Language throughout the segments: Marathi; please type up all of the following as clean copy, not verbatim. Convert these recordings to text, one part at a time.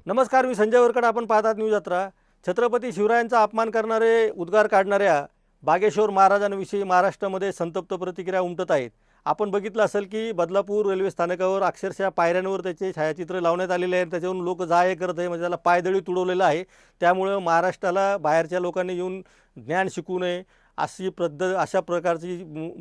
नमस्कार, मी संजय वरकड. आपण पाहतात न्यूज यात्रा. छत्रपती शिवरायांचा अपमान करणारे उद्गार काढणाऱ्या बागेश्वर महाराजांविषयी महाराष्ट्रामध्ये संतप्त प्रतिक्रिया उमटत आहेत. आपण बघितलं असेल की बदलापूर रेल्वे स्थानकावर अक्षरशः पायऱ्यांवर त्याचे छायाचित्र लावण्यात आलेले आहेत. त्याच्यावरून लोक जा-ये करत आहे, म्हणजे त्याला पायदळी तुडवलेलं आहे. त्यामुळं महाराष्ट्राला बाहेरच्या लोकांनी येऊन ज्ञान शिकू नये अशा प्रकारची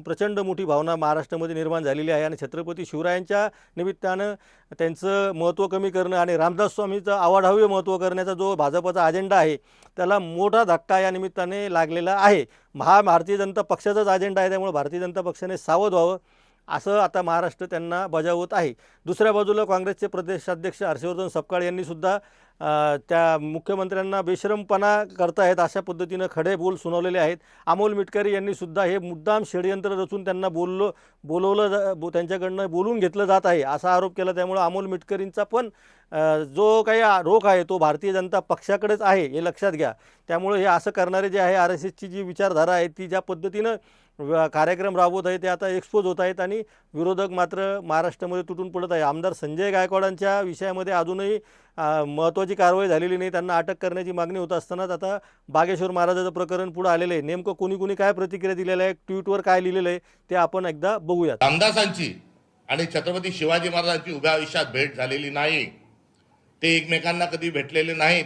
प्रचंड मोठी भावना महाराष्ट्रामध्ये निर्माण झालेली आहे. आणि छत्रपती शिवरायांच्या निमित्तानं त्यांचं महत्त्व कमी करणं आणि रामदास स्वामीचं अवाढव्य महत्त्व करण्याचा जो भाजपचा अजेंडा आहे, त्याला मोठा धक्का या निमित्ताने लागलेला आहे. भारतीय जनता पक्षाचाच अजेंडा आहे, त्यामुळे भारतीय जनता पक्षाने सावध व्हावं असं आता महाराष्ट्र त्यांना बजावत आहे. दुसऱ्या बाजूला काँग्रेसचे प्रदेशाध्यक्ष हर्षवर्धन सपकाळ यांनी सुद्धा त्या मुख्यमंत्र्यांना बेशरमपणा करतायत अशा पद्धतीनं खडे बोल सुनावलेले आहेत. अमोल मिटकरी यांनी सुद्धा हे मुद्दाम षडयंत्र रचून त्यांना त्यांच्याकडनं बोलून घेतलं जात आहे असा आरोप केला. त्यामुळे अमोल मिटकरींचा पण जो काही रोख आहे तो भारतीय जनता पक्षाकडेच आहे हे लक्षात घ्या. त्यामुळे हे असं करणारे जे आहे RSSची जी विचारधारा आहे ती ज्या पद्धतीनं कार्यक्रम राबवत आहे ते आता एक्सपोज होत आहेत आणि विरोधक मात्र महाराष्ट्रामध्ये तुटून पडत आहे. आमदार संजय गायकवाडांच्या विषयामध्ये अजूनही महत्त्वाची कारवाई झालेली नाही. त्यांना अटक करण्याची मागणी होत असतानाच आता बागेश्वर महाराजाचं प्रकरण पुढे आलेलं आहे. नेमकं कोणी काय प्रतिक्रिया दिलेलं आहे, ट्विटवर काय लिहिलेलं आहे ते आपण एकदा बघूया. रामदासांची आणि छत्रपती शिवाजी महाराजांची उभ्या आयुष्यात भेट झालेली नाही. ते एकमेकांना कधी भेटलेले नाहीत.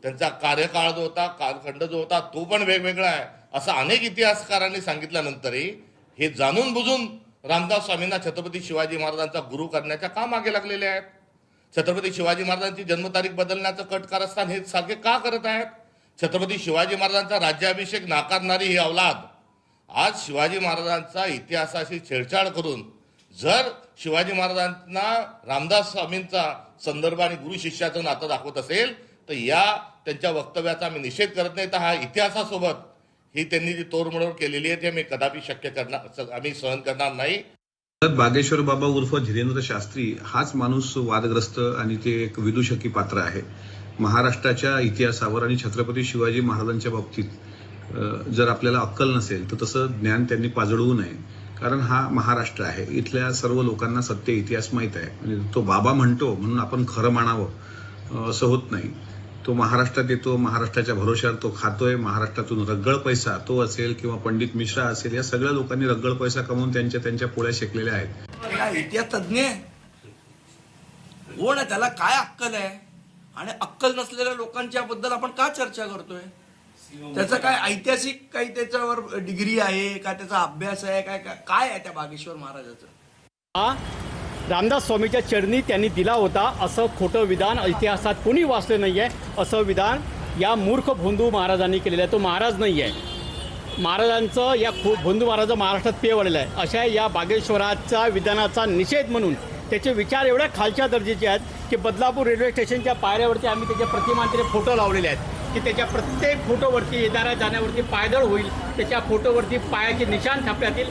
त्यांचा कार्यकाळ जो होता, कालखंड जो होता तो पण वेगवेगळा आहे असं अनेक इतिहासकारांनी सांगितल्यानंतरही हे जाणून बुजून रामदास स्वामींना छत्रपती शिवाजी महाराजांचा गुरु करण्याच्या का मागे लागलेले आहेत? छत्रपती शिवाजी महाराजांची जन्मतारीख बदलण्याचं कट कारस्थान हे सारखे का करत आहेत? छत्रपती शिवाजी महाराजांचा राज्याभिषेक नाकारणारी ही अवलाद आज शिवाजी महाराजांचा इतिहासाशी छेडछाड करून जर शिवाजी महाराजांना रामदास स्वामींचा संदर्भ आणि गुरु शिष्याचं नातं दाखवत असेल तर या त्यांच्या वक्तव्याचा मी निषेध करत नाही. तर हा इतिहासासोबत ही त्यांनी जी तोडमोड केलेली आहे ते मी कदापि आम्ही सहन करणार नाही. बागेश्वर बाबा उर्फ धीरेंद्र शास्त्री हाच माणूस वादग्रस्त आणि ते एक विदूषकी पात्र आहे. महाराष्ट्राच्या इतिहासावर आणि छत्रपती शिवाजी महाराजांच्या बाबतीत जर आपल्याला अक्कल नसेल तर तसं ज्ञान त्यांनी पाजळवू नये. कारण हा महाराष्ट्र आहे, इथल्या सर्व लोकांना सत्य इतिहास माहीत आहे. म्हणजे तो बाबा म्हणतो म्हणून आपण खरं मानावं असं होत नाही. तो महाराष्ट्रात येतो, महाराष्ट्राच्या भरोश्यावर तो खातोय. महाराष्ट्रातून रग्गळ पैसा तो असेल किंवा पंडित मिश्रा असेल या सगळ्या लोकांनी रग्गळ पैसा कमवून त्यांच्या पोळ्या शेकलेल्या आहेत. इतिहास तज्ञ कोण आहे? त्याला काय अक्कल आहे? आणि अक्कल नसलेल्या लोकांच्या बद्दल आपण का चर्चा करतोय? त्याचं काय ऐतिहासिक काही त्याच्यावर डिग्री आहे का? त्याचा अभ्यास आहे काय आहे त्या बागेश्वर महाराजाचं? रामदास स्वामीच्या चरणी त्यांनी दिला होता असं खोटं विधान इतिहासात कोणी वाचलं नाही आहे. असं विधान या मूर्ख भोंदू महाराजांनी केलेलं आहे. तो महाराज नाही आहे. महाराजांचं या भोंदू महाराज महाराष्ट्रात पेवळलेलं आहे. अशा या बागेश्वराच्या विधानाचा निषेध म्हणून त्याचे विचार एवढ्या खालच्या दर्जाचे आहेत की बदलापूर रेल्वे स्टेशनच्या पायऱ्यावरती आम्ही त्याच्या प्रतिमांतरे फोटो लावलेले आहेत की त्याच्या प्रत्येक फोटोवरती येणाऱ्या जाण्यावरती पायदळ होईल, त्याच्या फोटोवरती पायाचे निशाण छापण्यात येईल.